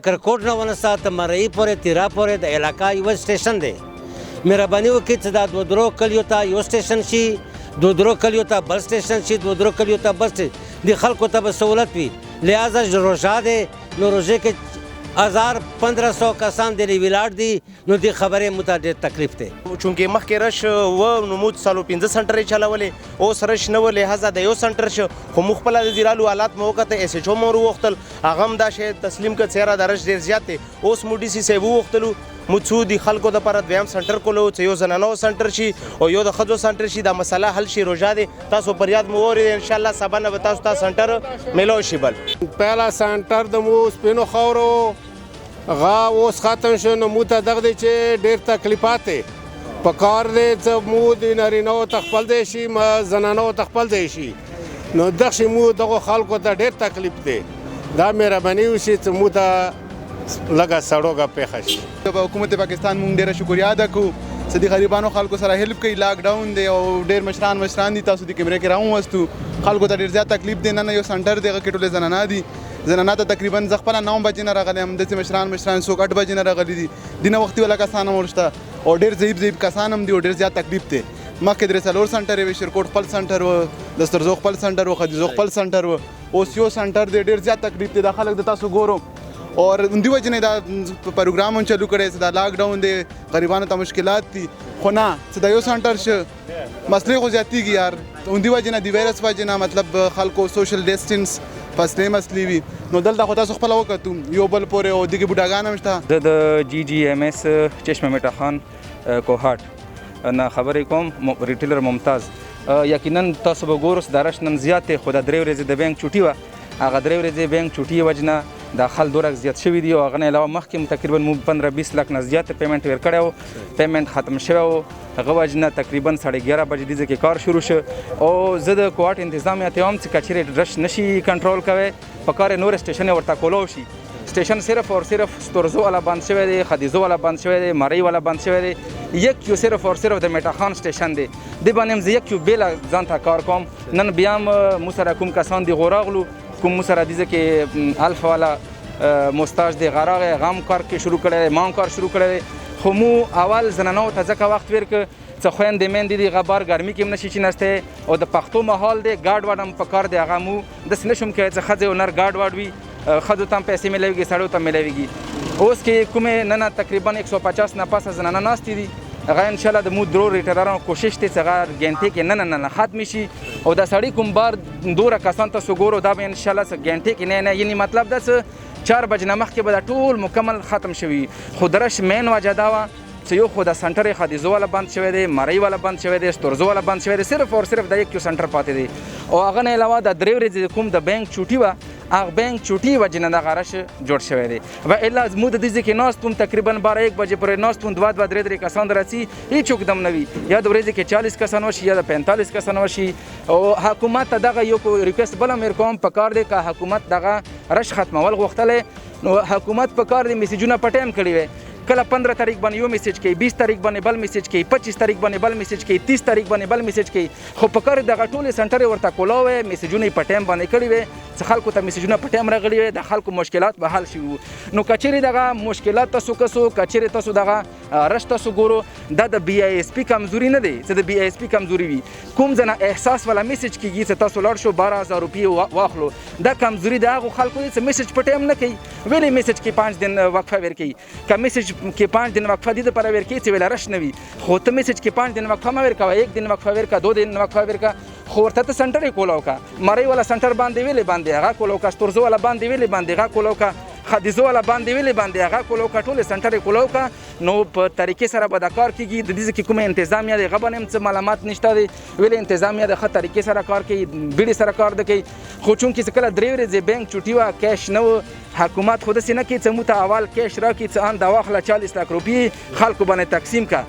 چکرکوټ نه ونسته ته مرعي پورې تیرا پورې د علاقه یو سټیشن دی مهرباني وکړئ چې دا دوه درو کلیو ته یو سټیشن شي دوه درو کلیو ته بل سټیشن شي دوه درو کلیو ته بل د خلکو ته به سہولت وي لہذا روژه دی نو روژې کې 1500 کسان د ویلاړ دي نو د خبرې موږ ته ډېر تکلیف دی چونکې مخکې رش و نو موږ څلور 15 سنټر یې چلولې اوس رش نه و لهذا د یو سنټر شو خو موږ خپله د زیرالو حالات مو وکتل ایس ایچ او مو وغوښتل هغه هم دا شی تسلیم کړ څېره د رش ډېر زیات دی اوس مو ډي سي صاحب وغوښتلو موږ څو د خلکو دپاره دویم سنټر کولو چې یو زنانو سنټر شي او یو د ښځو سنټر شي دا مسله حل شي روژه دی تاسو پر یاد مو واورئ انشاءالله سبا نه به تاسو ته سنټر میلو شي بل پهلا سنټر د مو سپینو خاورو غا اوس ختم شو نو موږ ته دغه دی چې ډېر تکلیفات دی په کار دی چې موږ د نارینهو ته خپل دی شي زنانو ته خپل دی شي نو دغه شي موږ دغو خلکو ته ډېر تکلیف دی دا مهرباني وشي چې موږ ته لږه سړوګه پېښه شي د حکومت پاکستان موږ ډېره شکریا ادا کوو چې د غریبانو خلکو سره هیلپ کوي لاک ډاون دی او ډېر مشران دي تاسو د کیمرې کې راووستو خلکو ته ډېر زیات تکلیف دی نن یو سنټر دی هغه کې ټولې زنانه دي زنانه ته تقریبا زه خپله 9 بجې نه راغلی یم داسې مشران څوک 8 بجې نه راغلي دي دینه وختي والا کسان هم ورشته او ډېر ضعیف کسان هم دي او ډېر زیات تکلیف دی مخکې 3 څلور سنټر وي شیرکوټ خپل سنټر و د سترزو خپل سنټر و خدیزو خپل سنټر و اوس یو سنټر دی ډېر زیات تکلیف دی دا خلک د تاسو ګورو اور اندی وجه نه دا پروگرام هم چلو کړی چې دا لاک ډاون دی غریبانو ته مشکلات دي خو نه چې دا یو سنټر شه مسلې خو زیاتېږي یار اندی وجه نه د وایرس وجه نه مطلب خلکو سوشل ډسټنس فاصلې مسلې وي نو دلته خو تاسو خپله وکتو یو بل پورې او دغې بوډاګان هم شته زه د جی جی ایم ایس چشمه میٹھا خان کوهات نه خبرې کوم ریټیلر ممتاز یقینا تاسو به ګورئ دا رش نن زیات دی خو دا 3 ورځې د بینک چوټي وه هغه 3 ورځې بینک چوټي وجه نه دا خل دورک زیات شوي دي او هغه نه علاوه مخکې تقریبا مو 15-20 لک نه زیات پیمنټ ور کړی و پیمنټ ختم شوی و هغه وجه نه تقریبا 11:30 بجې دې کې کار شروع شو او زه د کوهات انتظامیه ته هم چې کچېرې رش نشي کنټرول کوی په کار نور سټیشن ورته کولو شي سټیشن صرف اور صرف سترزو والا بند شوی دی خدیزو والا بند شوی دی مرعي والا بند شوی دی یک یو صرف اور صرف د میٹھا خان سټیشن دی د باندې زه یک یو بیل ځان ته کار کوم نن بیا مو سره کوم کسان دی غوراغلو کوم مو سره دي چې الف والا مستاج دی غراغه غم کار کې شروع کړی ما کار شروع کړی خو مو اول زنانو ته ځکه وخت ورک څه خویندې میندې دي غبار ګرمي کې هم نشي چې نسته او د پښتو ماحول دی ګاډ واډ هم په کار دی هغه مو داسې نشم کولی چې ښځې او نر ګاډ واډ وي ښځو ته هم پیسې میلاویږي سړیو ته میلاویږي اوس کې کومې نن تقریبا 150 نه پاسه زنانه ناستې دي هغه انشاءالله د مو درو ریټرانو کوشش دی چې هغه ګنټې کې نه ختم شي او دا سړی کوم بار دوره کسان تاسو ګورو دا به انشاءالله ګنټې کې نه یعنی مطلب دا چې 4 بجې نه مخکې به دا ټول مکمل ختم شوي خو درش مین وجه دا وه چې یو خو د سنټر یې خدیزو والا بند شوی دی مرعي والا بند شوی دی سترزو والا بند شوی دی صرف اور صرف دا یک یو سنټر پاتې دی او هغه نه علاوه د 3 ورځې کوم د بینک چوټي وه هغه بینک چوټي وجې نه دغه رش جوړ شوی دی و الا موږ د دې ځای کې ناست وم تقریبا 12-1 بجې پورې ناست وم 2-3 کسان درسي هېڅوک دم نه وي یا د ورځې کې 40 کسان وشي یا د 45 کسان وشي او حکومت ته دغه یو ریکویسټ بله مې کوم په کار دی که حکومت دغه رش ختمول غوښتلی نو حکومت په کار دی میسیجونه په ټایم کړي وی کله 15 تاریخ باندې یو میسیج کوي 20 تاریخ باندې بل میسیج کوي 25 تاریخ باندې بل میسیج کوي 30 تاریخ باندې بل میسیج کوي خو په کار دغه ټولې سنټر ورته کولاوي میسیجونه په ټایم باندې کړي وي چې خلکو ته میسیجونه په ټایم راغلي وي د خلکو مشکلات به حل شي نو کچېرې دغه مشکلات تاسو کچېرې تاسو دغه رش تاسو ګورو دا د بی آی اس پی کمزوري نه دی چې د بی آی اس پی کمزوري وي کوم ځنه احساس والا میسیج کیږي چې تاسو لاړ شو 12000 روپۍ واخلو دا کمزوري د هغو خلکو دی چې میسیج په ټایم نه کوي ویلې میسیج کې 5 دن وقفه ورکوي که میسیج کې 5 دن وقفه دي دپاره ورکوي چې ویله رش نه وي خو ته میسیج کې 5 دن وقفه مه ورکوه 1 دن وقفه ورکه 2 دن وقفه ورکه خو ورته ته سنټر یې کولاو که مرعي والا سنټر باندې ویلې باندې هغه کولاو که سترزو والا باندې ویلې باندې هغه کولاو که خدیزو والا باندې ویلې باندې هغه کولاو که ټولې سنټر یې کولاو که نو په طریقې سره به دا کار کېږي د دې کې کومه انتظامیه دی هغه باندې هم څه معلومات نشته دی ویلې انتظامیه د ښه طریقې سره کار کوي بیړې سره کار نه کوي خو چونکې چې کله 3 ورځې بینک چوټي وه کیش نه و حکومت خو داسې نه کوي چې موږ ته اول کیش راکړي چې ان دا واخله 40 لک روپۍ خلکو باندې تقسیم که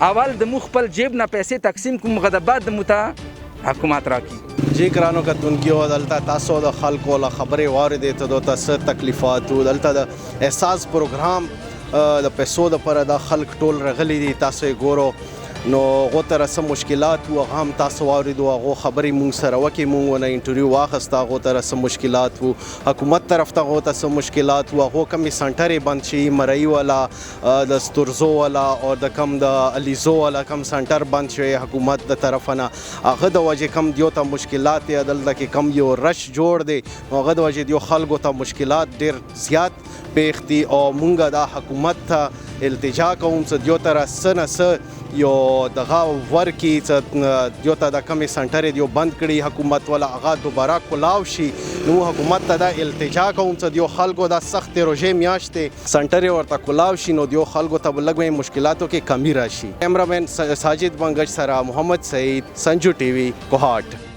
اول د موږ خپل جیب نه پیسې تقسیم کوم غده بعد د موږ ته حکومت راکړي جی ګرانو کتونکي او دلته تاسو د خلکو له خبرې واورېدې ته دلته څه تکلیفات و دلته د احساس پروګرام د پیسو دپاره دا خلک ټول راغلي دي تاسو یې ګورو نو هغو ته څه مشکلات وو هغه هم تاسو واورېدو هغو خبرې مونږ سره وکړې مونږ ونه انټرویو واخیسته هغو ته څه مشکلات وو حکومت طرف ته هغو ته څه مشکلات وو هغو کمې سنټرې بند شي مرعي والا د ستورزو والا او د کم د علیزو والا کم سنټر بند شوی حکومت د طرفه نه هغه د وجې کم دیو ته مشکلات دی دلته کې کم یو رش جوړ دی نو هغه د وجې دیو خلکو ته مشکلات ډېر زیات پیښ دي او مونږ دا حکومت ته التجا کوم چې دیو ته څه نه څه یو دغه ورکړي چې دیو ته د کمې سنټرې دیو بند کړي حکومت والا هغه دوباره کلاو شي نو حکومت ته دا التجا کوم چې دیو خلکو دا سختې روژې میاشتې سنټرې ورته کلاو شي نو دیو خلکو ته به لږ مشکلاتو کې کمی راشي کیمرامین ساجد منګج سره محمد سعید سنجو ټي وي کوهاټ